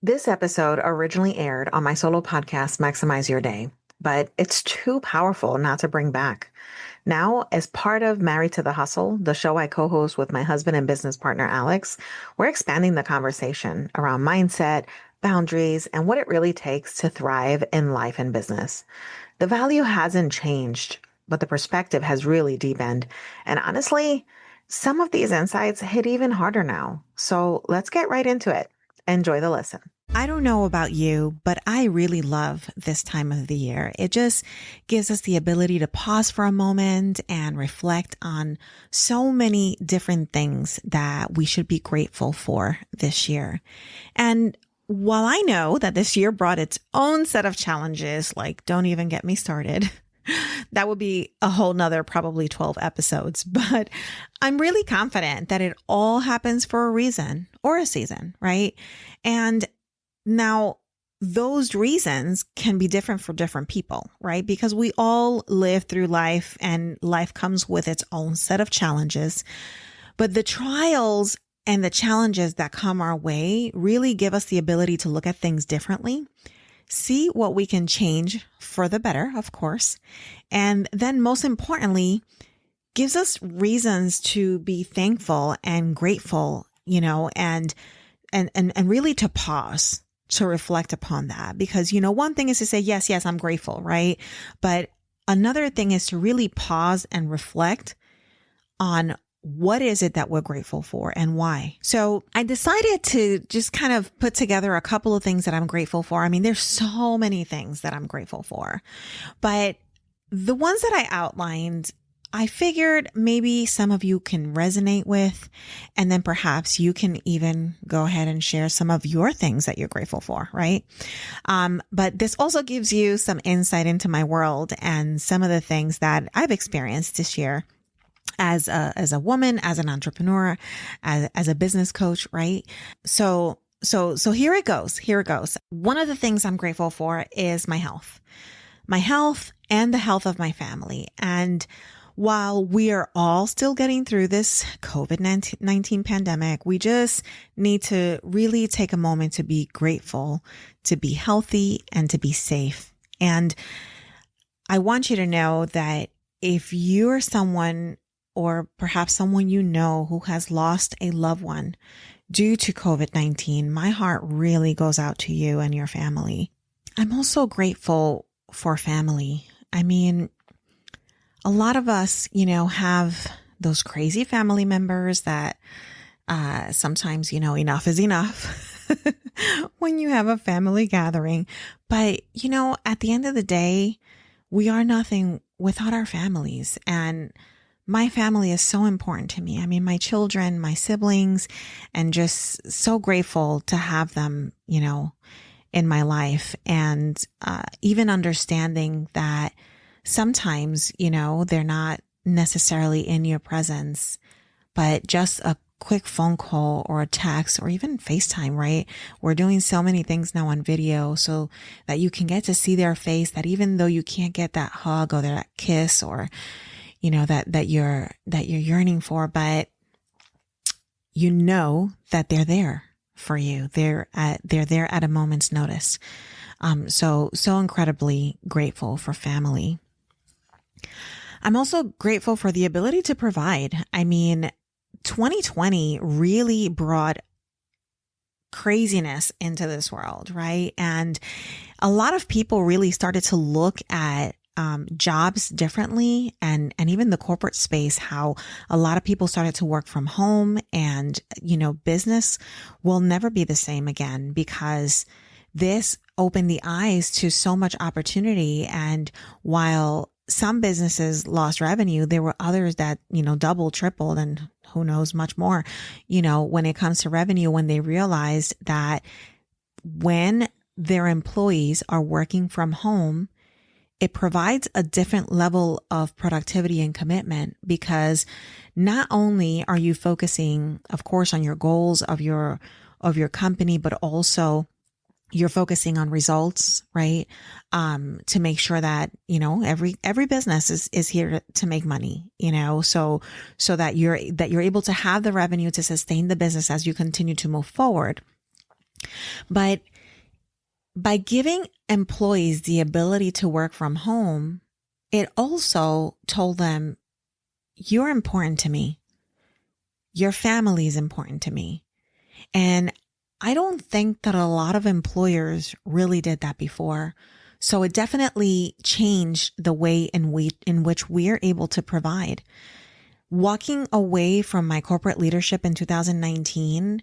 This episode originally aired on my solo podcast, Maximize Your Day, but it's too powerful not to bring back. Now, as part of Married to the Hustle, the show I co host with my husband and business partner, Alex, we're expanding the conversation around mindset, boundaries, and what it really takes to thrive in life and business. The value hasn't changed, but the perspective has really deepened. And honestly, some of these insights hit even harder now. So let's get right into it. Enjoy the listen. I don't know about you, but I really love this time of the year. It just gives us the ability to pause for a moment and reflect on so many different things that we should be grateful for this year. And while I know that this year brought its own set of challenges, like don't even get me started, that would be a whole nother probably 12 episodes, but I'm really confident that it all happens for a reason or a season, right? And now, those reasons can be different for different people, right? Because we all live through life and life comes with its own set of challenges. But the trials and the challenges that come our way really give us the ability to look at things differently, see what we can change for the better, of course. And then most importantly, gives us reasons to be thankful and grateful, and really to pause to reflect upon that. Because, one thing is to say, yes, I'm grateful, right? But another thing is to really pause and reflect on what is it that we're grateful for and why. So I decided to just kind of put together a couple of things that I'm grateful for. I mean, there's so many things that I'm grateful for, but the ones that I outlined, I figured maybe some of you can resonate with, and then perhaps you can even go ahead and share some of your things that you're grateful for, right? But this also gives you some insight into my world and some of the things that I've experienced this year as a woman, as an entrepreneur, as a business coach, right? So here it goes. One of the things I'm grateful for is my health and the health of my family. And while we are all still getting through this COVID-19 pandemic, we just need to really take a moment to be grateful, to be healthy, and to be safe. And I want you to know that if you're someone, or perhaps someone who has lost a loved one due to COVID-19, my heart really goes out to you and your family. I'm also grateful for family. I mean, a lot of us, have those crazy family members that sometimes, enough is enough when you have a family gathering. But, at the end of the day, we are nothing without our families. And my family is so important to me. I mean, my children, my siblings, and just so grateful to have them, in my life. And even understanding that sometimes, they're not necessarily in your presence, but just a quick phone call or a text or even FaceTime, right? We're doing so many things now on video so that you can get to see their face, that even though you can't get that hug or that kiss or, that you're yearning for, but that they're there for you. They're there at a moment's notice. So incredibly grateful for family. I'm also grateful for the ability to provide. I mean, 2020 really brought craziness into this world, right? And a lot of people really started to look at jobs differently, and even the corporate space, how a lot of people started to work from home, and, business will never be the same again because this opened the eyes to so much opportunity. And while some businesses lost revenue, there were others that, doubled, tripled, and who knows much more, when it comes to revenue, when they realized that when their employees are working from home, it provides a different level of productivity and commitment, because not only are you focusing, of course, on your goals of your company, but also you're focusing on results, right? To make sure that, every business is here to make money, so that you're able to have the revenue to sustain the business as you continue to move forward. But by giving employees the ability to work from home, it also told them, you're important to me. Your family is important to me. And I don't think that a lot of employers really did that before. So it definitely changed the way in which we are able to provide. Walking away from my corporate leadership in 2019,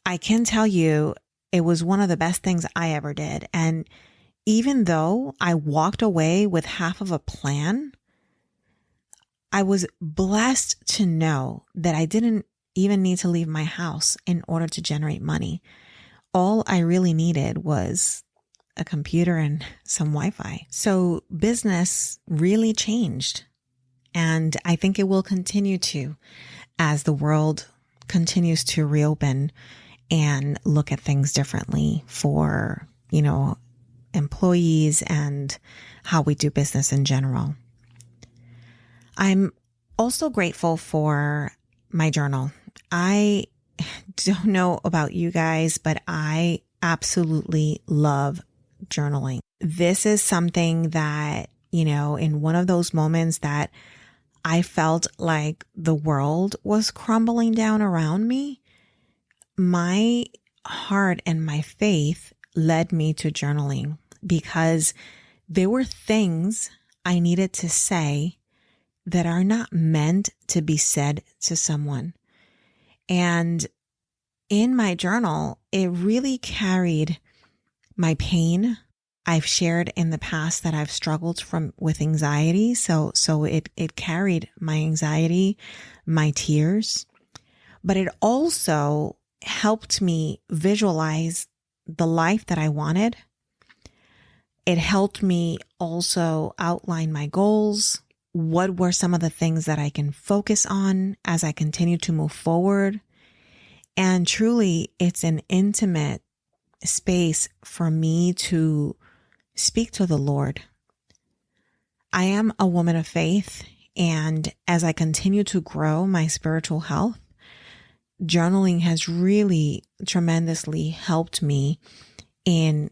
I can tell you it was one of the best things I ever did. And even though I walked away with half of a plan, I was blessed to know that I didn't even need to leave my house in order to generate money. All I really needed was a computer and some Wi-Fi. So business really changed. And I think it will continue to as the world continues to reopen and look at things differently for, employees and how we do business in general. I'm also grateful for my journal. I don't know about you guys, but I absolutely love journaling. This is something that, in one of those moments that I felt like the world was crumbling down around me, my heart and my faith led me to journaling because there were things I needed to say that are not meant to be said to someone. And in my journal, it really carried my pain. I've shared in the past that I've struggled with anxiety. So it carried my anxiety, my tears, but it also helped me visualize the life that I wanted. It helped me also outline my goals. What were some of the things that I can focus on as I continue to move forward? And truly, it's an intimate space for me to speak to the Lord. I am a woman of faith, and as I continue to grow my spiritual health, journaling has really tremendously helped me in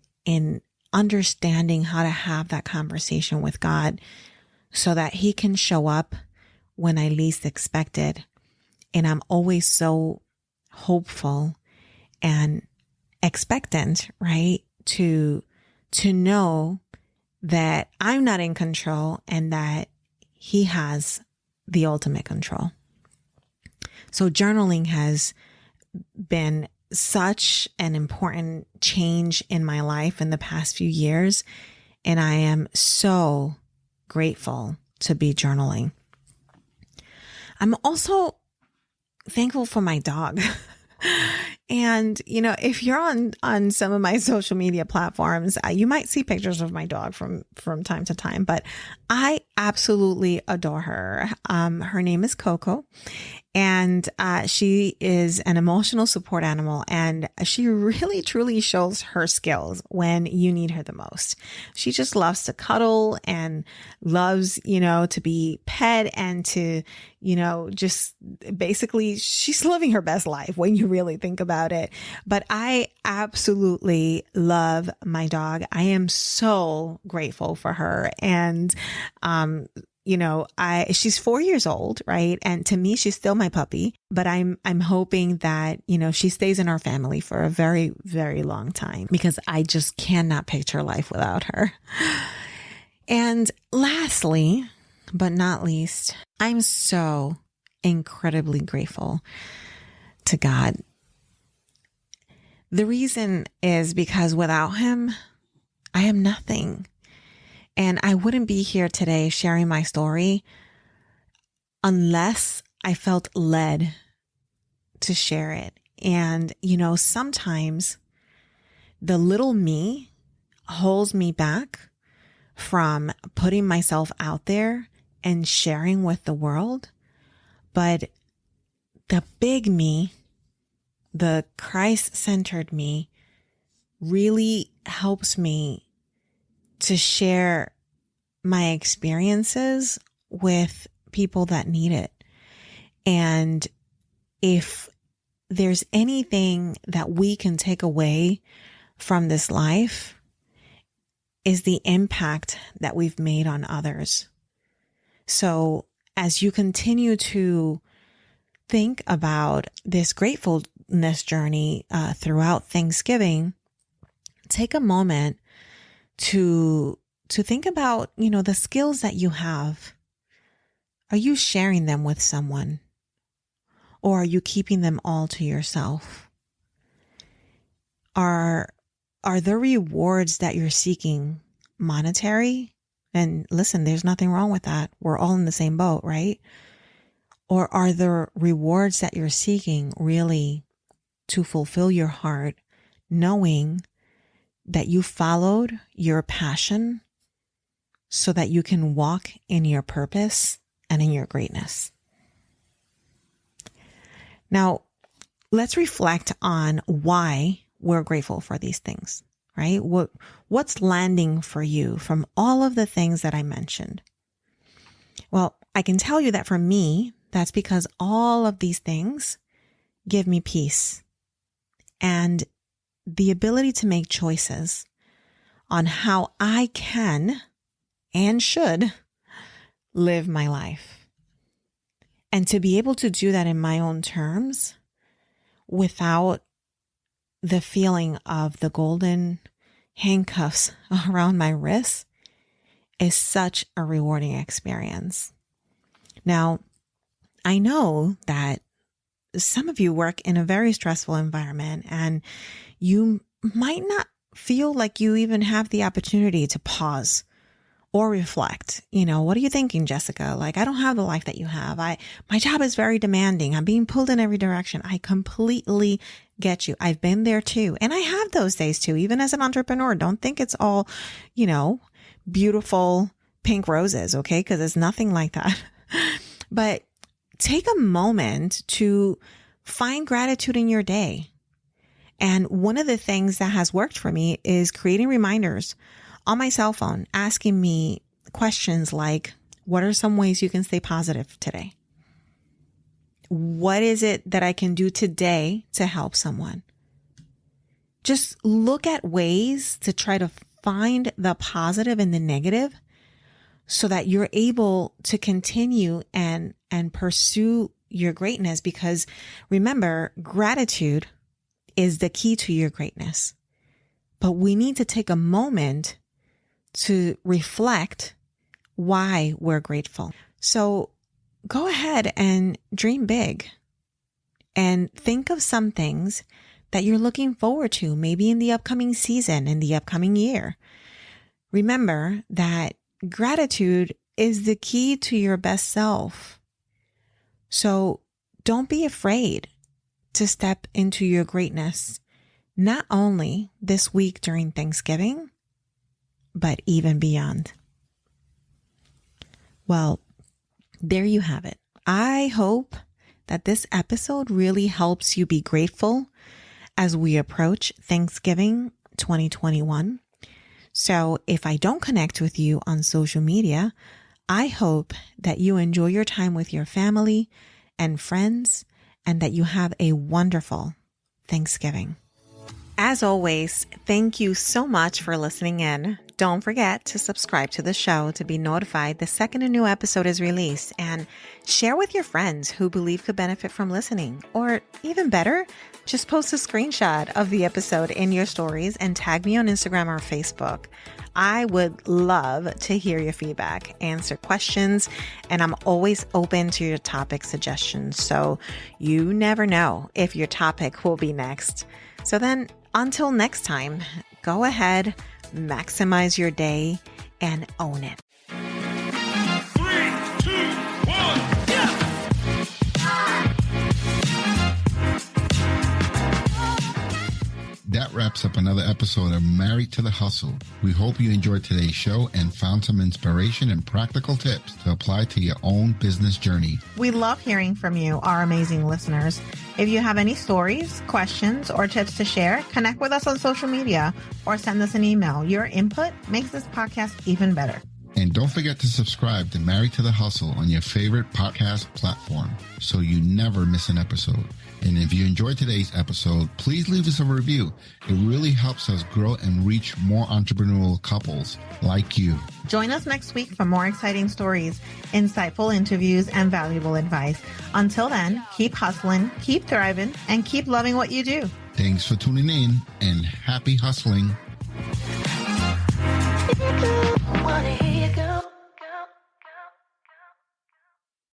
understanding how to have that conversation with God so that He can show up when I least expect it. And I'm always so hopeful and expectant, right? To know that I'm not in control and that He has the ultimate control. So journaling has been such an important change in my life in the past few years. And I am so grateful to be journaling. I'm also thankful for my dog. And, if you're on some of my social media platforms, you might see pictures of my dog from time to time, but I absolutely adore her. Her name is Coco, and she is an emotional support animal, and she really truly shows her skills when you need her the most. She just loves to cuddle and loves, to be pet and to, just basically she's living her best life when you really think about it. But I absolutely love my dog. I am so grateful for her. And, she's 4 years old, right? And to me, she's still my puppy, but I'm hoping that, she stays in our family for a very, very long time because I just cannot picture life without her. And lastly, but not least, I'm so incredibly grateful to God. The reason is because without Him, I am nothing. And I wouldn't be here today sharing my story unless I felt led to share it. And, sometimes the little me holds me back from putting myself out there and sharing with the world. But the big me, the Christ-centered me, really helps me to share my experiences with people that need it. And if there's anything that we can take away from this life, is the impact that we've made on others. So as you continue to think about this gratefulness journey throughout Thanksgiving, take a moment to think about, the skills that you have. Are you sharing them with someone? Or are you keeping them all to yourself? Are the rewards that you're seeking monetary? And listen, there's nothing wrong with that. We're all in the same boat, right? Or are the rewards that you're seeking really to fulfill your heart, knowing that you followed your passion so that you can walk in your purpose and in your greatness? Now, let's reflect on why we're grateful for these things, right? What's landing for you from all of the things that I mentioned? Well, I can tell you that for me, that's because all of these things give me peace and the ability to make choices on how I can and should live my life. And to be able to do that in my own terms without the feeling of the golden handcuffs around my wrists is such a rewarding experience. Now, I know that some of you work in a very stressful environment and you might not feel like you even have the opportunity to pause or reflect. What are you thinking, Jessica? Like, I don't have the life that you have. My job is very demanding. I'm being pulled in every direction. I completely get you. I've been there too. And I have those days too, even as an entrepreneur. Don't think it's all, beautiful pink roses. Okay. Because it's nothing like that. But take a moment to find gratitude in your day. And one of the things that has worked for me is creating reminders on my cell phone, asking me questions like, what are some ways you can stay positive today? What is it that I can do today to help someone? Just look at ways to try to find the positive in the negative so that you're able to continue and pursue your greatness. Because remember, gratitude is the key to your greatness. But we need to take a moment to reflect why we're grateful. So go ahead and dream big and think of some things that you're looking forward to, maybe in the upcoming season, in the upcoming year. Remember that gratitude is the key to your best self. So don't be afraid to step into your greatness, not only this week during Thanksgiving, but even beyond. Well, there you have it. I hope that this episode really helps you be grateful as we approach Thanksgiving 2021. So if I don't connect with you on social media, I hope that you enjoy your time with your family and friends and that you have a wonderful Thanksgiving. As always, thank you so much for listening in. Don't forget to subscribe to the show to be notified the second a new episode is released, and share with your friends who believe could benefit from listening. Or even better, just post a screenshot of the episode in your stories and tag me on Instagram or Facebook. I would love to hear your feedback, answer questions, and I'm always open to your topic suggestions. So you never know if your topic will be next. So then, until next time, go ahead, maximize your day, and own it. 3, 2, 1, yeah! That wraps up another episode of Married to the Hustle. We hope you enjoyed today's show and found some inspiration and practical tips to apply to your own business journey. We love hearing from you, our amazing listeners. If you have any stories, questions, or tips to share, connect with us on social media or send us an email. Your input makes this podcast even better. And don't forget to subscribe to Married to the Hustle on your favorite podcast platform so you never miss an episode. And if you enjoyed today's episode, please leave us a review. It really helps us grow and reach more entrepreneurial couples like you. Join us next week for more exciting stories, insightful interviews, and valuable advice. Until then, keep hustling, keep thriving, and keep loving what you do. Thanks for tuning in and happy hustling.